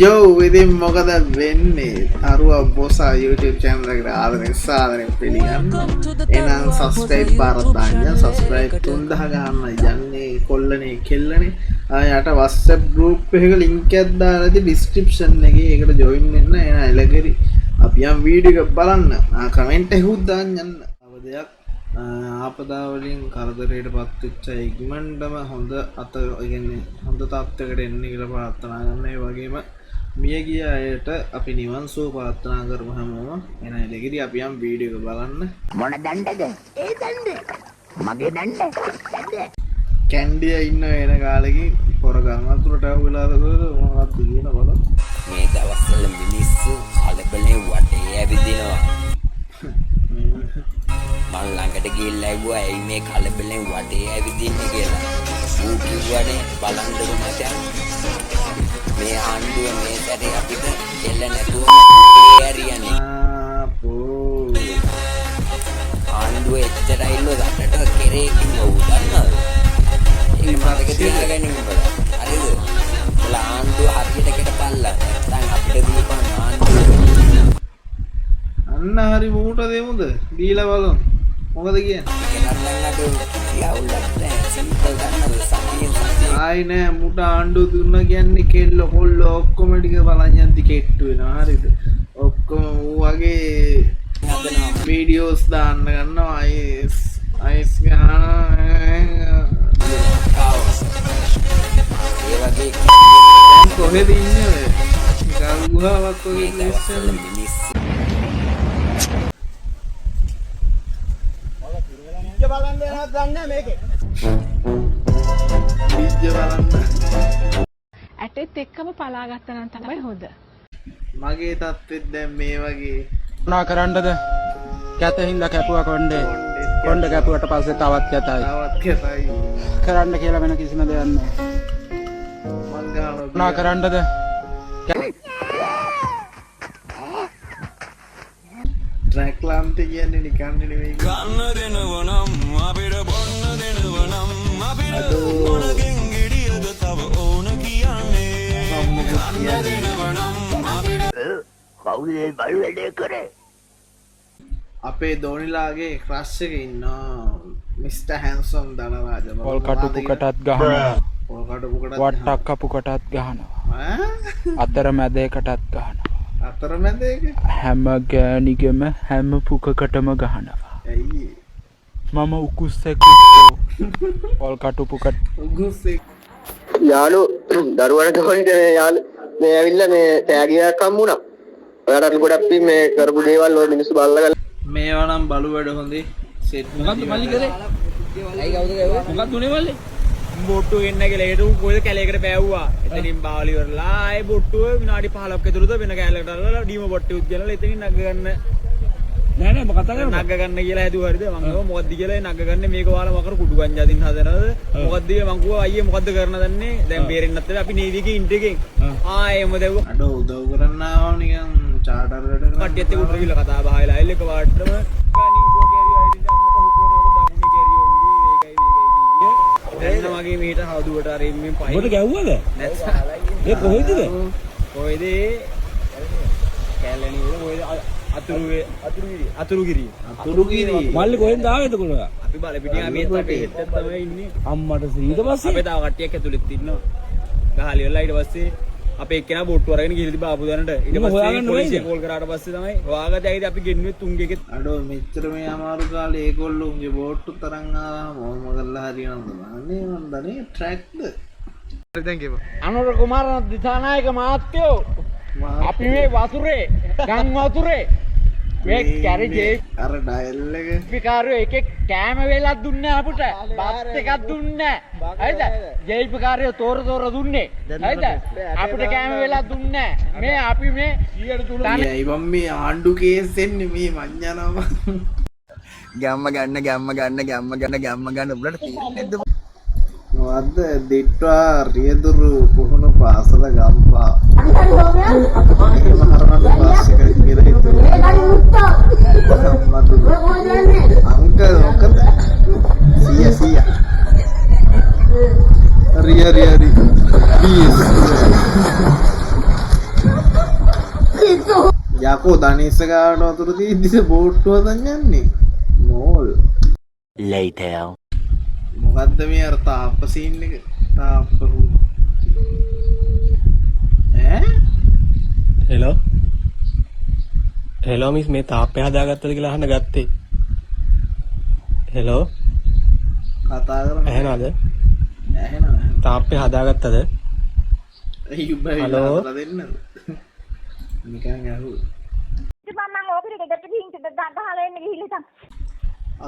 Yo, ඉතින් මොකද වෙන්නේ? අරුවා බොසා YouTube channel එකට ආදරෙන් සාදරෙන් පිළිගන්න. එහෙනම් subscribe බාරත් දාන්න. subscribe 3000 ගන්න යන්නේ කොල්ලනේ කෙල්ලනේ. යට WhatsApp group එකක link එකක් දාලා ඇති description එකේ. ඒකට join වෙන්න. එහෙනම් එලගිරි අපි යම් වීඩියෝ එකක් බලන්න. comment එකකුත් දාන්න යන්න. අවදයක් ආපදා වලින් කරදරයටපත් වෙච්ච ඉක්මනටම හොඳ අත කියන්නේ හොඳ තත්ත්වයකට එන්න කියලා ප්‍රාර්ථනා කරනවා. ඒ වගේම මිය ගිය අයට අපි නිවන් සුව ප්‍රාර්ථනා කරමු හැමෝම. එහෙනම් එලගිරි අපි යම් වීඩියෝ එක බලන්න. මොන දණ්ඩද? ඒ දණ්ඩ. මගේ දණ්ඩ. කැන්ඩිය ඉන්න වෙන කාලෙකින් පොරගම් අතුරට අහුවෙලාද මොනවද කියන බලන්න. මේ දවස්වල මිනිස්සු කලබලේ වටේ ඇවිදිනවා. මම ළඟට ගිහිල්ලා ඇහුවා ඇයි මේ කලබලෙන් වටේ ඇවිදින්නේ කියලා. ඌ කිව්වනේ බලන්නකො මචං. මේ ආණ්ඩුව මේ සැරේ අපිට එල්ල නැතුව ඇරියන්නේ. ආණ්ඩුව එච්චරයිලෝ රටට කෙරේකින් වූ දන්නවද? ඒක මතක තියාගන්න බෑ. හරිද? ඔයාලා ආණ්ඩුව හරියට කෙටපල්ලා. නැත්නම් අපිට දීපන් ආණ්ඩුව. අන්න හරි මූට දෙමුද? දීලා බලමු. මොකද කියන්නේ? ආයි නෑ මුට ආණ්ඩුව දුන්න කියන්නේ කෙල්ල කොල්ල ඔක්කොම ටික බලන් යන්ති කෙට්ටු වෙනවා. හරිද? ඔක්කොම ඌ වගේ වීඩියෝස් දාන්න ගන්නවා. අයිස් කොහෙද ඉන්නේ? ගල් ගුහාවක් වගේ ඉස්සෙල්ලා මිනිස්සු බලන්න යනවා දන්නේ මේකේ. බීජ බලන්න. ඇටෙත් එක්කම පලා ගත්තා නම් තමයි හොඳ. මගේ තත්ත්වෙත් දැන් මේ වගේ. මොනා කරන්නද? කැතින්ද කැපුවා කොණ්ඩේ. කොණ්ඩ කැපුවට පස්සේ තවත් කැතයි. තවත් කැතයි. කරන්න කියලා වෙන කිසිම දෙයක් නැහැ. මං ගානවා. මොනා කරන්නද? ට්‍රැක්ලාන්ත කියන්නේ නිකන් නෙවෙයි. කන්න දෙනවනම් අපිට බොන්න දෙනවනම් අපිට මොනකින් ගෙඩියද තව ඕන කියන්නේ. කන්න දෙනවනම් අපිට කවුද මේ බල් වැඩේ කරේ? අපේ දෝනිලාගේ ක්‍රෂ් එකේ ඉන්නවා මිස්ටර් හැන්සම් ධනරාජ. පොල් කටු පුකටත් ගහනවා. පොල් කටු පුකටත් වට්ටක් කපුකටත් ගහනවා. අතර මැදයකටත් ගහනවා. අතරමැද එක හැම ගෑනිගෙම හැම පුකකටම ගහනවා. ඇයි මම උකුස්සෙක් පොල් කටු පුකට උගුස්සෙක් යාළු දරුවන්ට කොහෙද යාළු මේ ඇවිල්ලා මේ තෑගියක් හම්බුණා. ඔයාලට ගොඩක් පින් මේ කරපු දේවල් ඔය මිනිස්සු බල්ලා ගන්න. මේවා නම් බලු වැඩ හොඳේ. සෙට් මොකද්ද මල්ලි කරේ? ඇයි කවුද ගාවා? මොකක්ද උනේ මල්ලි? බොට්ටු එන්න කියලා ඒට උන් කොයිද කැලේකට බෑවුවා. එතනින් බාවලි ඉවරලා ආයේ බොට්ටුව විනාඩි 15ක් ඇතුළත වෙන කැලේකට අල්ලලා ඩීම බොට්ටුත් ගෙනලා එතනින් නග ගන්න. නෑ නෑ මොකක්ද කරන්නේ? නග ගන්න කියලා හැදුවා හරිද? මං කිව්වා මොකද්ද කියලා නග ගන්න මේක ඔයාලා මකර කුඩු ගංජා දින්න හදනවද? මොකද්ද කියලා මං කිව්වා අයියේ මොකද්ද කරන්න දන්නේ? දැන් බේරෙන්නත් බැහැ අපි නේවි එකේ ඉන්ට් එකෙන්. ආයෙම දෙව්වා. අඩ උදව් කරන්න ආවම නිකන් චාටර් වැඩ කරා. කට්ටියත් එක්ක උඩ ගිහලා කතා බහලා එල්ල එක වාට්ටම ගානින් ගෝ කැරියෝ අයිඩි අම්මට හුකුනක දකුණේ කැරියෝ උන්ගේ මේකයි දැන් මගේ මෙහෙට හවුදුවට අර එම්මෙන් පයින් ඔබට ගැව්වද? නැත්නම් ඒ කොහෙදද? කොහෙද කැලණි වල කොහෙද අතුරුගිරිය මල්ලි කොහෙන්ද ආවේද කොළා? අපි බල පිටින් අපි එතට හෙට්ටක් තමයි ඉන්නේ. අම්මට ඊට පස්සේ අපේ තව කට්ටියක් ඇතුළෙත් ඉන්නවා. ගහලි වෙලා ඊට පස්සේ අපේ එක්කෙනා බොට්ටු අරගෙන ගිහලා තිබ්බා ආපු දනට. ඊට පස්සේ පොලිසිය කෝල් කරාට පස්සේ තමයි හොයාගත්තේ. ඇයිද අපි ගෙන්නුවේ තුන්ගෙක. අඩෝ මෙච්චර මේ අමාරු කාලේ ඒගොල්ලෝ උන්ගේ බෝට්ටු තරන් ආවම මොම කරලා හරියනවද? අනේ මන් දන්නේ ට්‍රැක්ද. දැන් කියපන්. අනුර කුමාර දිසානායක මහත්තයෝ අපි මේ වතුරේ ගම් වතුරේ මේ කැරිජේ අර ඩයල් එක පිකාරයෝ එකෙක් කෑම වේලක් දුන්නේ අපිට බත් එකක් දුන්නේ හරිද ජේල්පිකාරයෝ තෝර දුන්නේ හරිද අපිට කෑම වේලක් දුන්නේ මේ අපි මේ 100 ඇයි මම මේ ආණ්ඩු කේස් එන්නේ මේ මඤ්ඤානම ගම්ම ගන්න උඹලට තේරෙන්නේද? මොකද්ද දිට්වා රියදුරු පුහුණු පාසල ගම්පා මහරමද පාසික ඉරහිතු අංකල් මොකද සිය රිය පීස් යකෝ ධනිස්ස ගාවට වතුර තියෙද්දිද බෝට්ටුව හදන්න යන්නේ මෝල් later මොකද්ද මේ අර තාප්ප සීන් එක තාප්ප ඈ හෙලෝ මිස් මේ තාප්පය හදාගත්තද කියලා අහන්න ගත්තේ. හෙලෝ කතා කරන්නේ ඇහෙනවද? ඇහෙනවා තාප්පය හදාගත්තද? හලෝ දෙන්නද නිකන් අහුව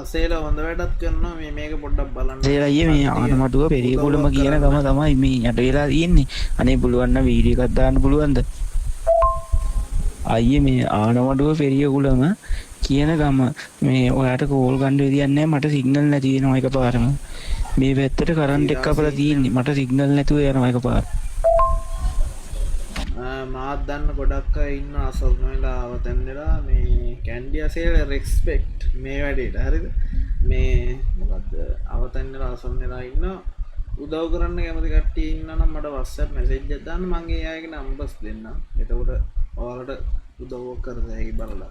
අසේල හොඳ වැඩක් කරනවා මේ මේක පොඩ්ඩක් බලන්න. අසේල අයියේ මේ ආනමඩුව පෙරියකුළම කියන ගම තමයි මේ යට වෙලා තියෙන්නේ. අනේ පුළුවන් නම් වීඩියෝ එකක් දාන්න පුළුවන්ද? අයියේ මේ ආනමඩුව පෙරියකුළම කියන ගම මේ ඔයාට කෝල් ගන්න විදියක් නැහැ. මට සිග්නල් නැති වෙනවා එකපාරම. මේ පැත්තට කරන්ට් එක කපලා තියෙන්නේ. මට සිග්නල් නැතුව යනවා එකපාර. මාත් දන්න ගොඩක් අය ඉන්න අසල්න වෙලා අවතැන් වෙලා මේ කැන්ඩි අසේල රෙස්පෙක්ට් මේ වැඩේට හරිද මේ මොකක්ද අවතැන් වෙලා අසල්න වෙලා ඉන්න උදව් කරන්න කැමති කට්ටිය ඉන්න නම් මට WhatsApp message එකක් දාන්න මම ඒ අයගේ numbers දෙන්නම්. එතකොට ඔයාලට උදව් කරන්න හැකි බලලා.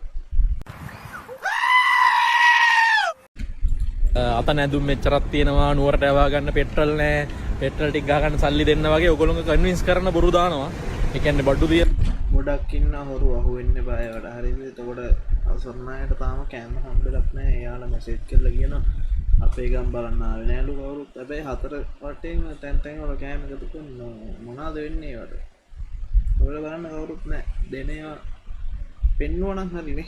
අත නැදුම් මෙච්චරක් තියෙනවා නුවරට යවා ගන්න පෙට්‍රල් නැහැ. පෙට්‍රල් ටික ගහ ගන්න සල්ලි දෙන්න වගේ ඔයගොල්ලෝ කන්වින්ස් කරන්න බොරු දානවා. ඒ කියන්නේ බඩු දිය ගොඩක් ඉන්න හොරු අහුවෙන්න බය වැඩ හරිද. එතකොට අසරණයට තාම කෑම හම්බෙලක් නැහැ. එයාලා මැසේජ් කරලා කියනවා අපේ ගම් බලන්න ආවේ නෑලු කවුරුත්. හැබැයි හතර වටේම තැන් තැන් වල කෑම එකතු කරනවා. මොනවද වෙන්නේ ඒවට? ඔයාලා බලන්න කවුරුත් නැහැ. දෙන ඒවා පෙන්නුවා නම් හරිනේ.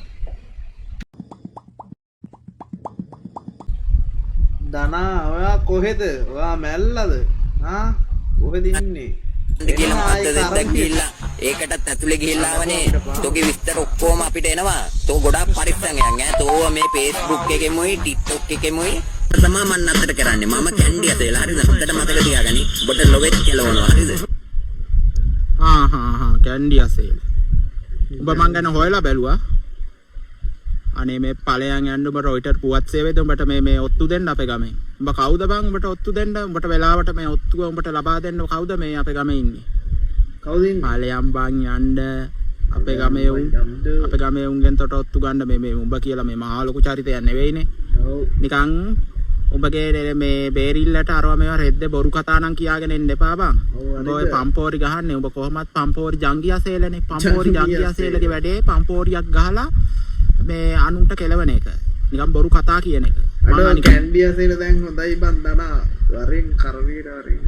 දනා ඔයා කොහෙද? ඔයා මැල්ලද? ආ කොහෙද ඉන්නේ? කියලා මාත් දැන් ගිහිල්ලා ඒකටත් ඇතුලේ ගිහිල්ලා ආවනේ. තෝගේ විස්තර ඔක්කොම අපිට එනවා. තෝ ගොඩාක් පරිස්සම් යන් ඈ. තෝ මේ Facebook එකෙමුයි TikTok එකෙමුයි තමයි මම අතට කරන්නේ. මම කැන්ඩි අතේලා හරිද? හොඳට මතක තියාගනි. ඔබට ලොවෙත් කෙලවනවා හරිද? කැන්ඩි අසේල. උඹ මං ගැන හොයලා බැලුවා. අනේ මේ ඵලයන් යන්න උඹ රොයිටර් පුවත් සේවයේද උඹට මේ ඔත්තු දෙන්න අපේ ගමේ. උඹ කවුද බං උඹට ඔත්තු දෙන්න? උඹට වෙලාවට මේ ඔත්තුව උඹට ලබා දෙන්න කවුද මේ අපේ ගමේ ඉන්නේ? කවුද ඉන්නේ? ඵලයන් බං යන්න අපේ ගමේ උන්ගෙන් තොට ඔත්තු ගන්න මේ උඹ කියලා මේ මහා ලොකු චරිතයක් නෙවෙයිනේ. ඔව්. නිකන් උඹගේ මේ බේරිල්ලට අරව මේවා රෙද්ද බොරු කතා නම් කියාගෙන එන්න එපා බං. උඹ ඔය පම්පෝරි ගහන්නේ. උඹ කොහොමත් පම්පෝරි ජංගියා සේලනේ. පම්පෝරි ජංගියා සේලගේ වැඩේ පම්පෝරියක් ගහලා මේ අනුන්ට කෙලවන එක. නිකන් බොරු කතා කියන එක. අඩෝ කැන්ඩි අසේල දැන් හොඳයි බං දනා. වරින් කරවීර වරින්.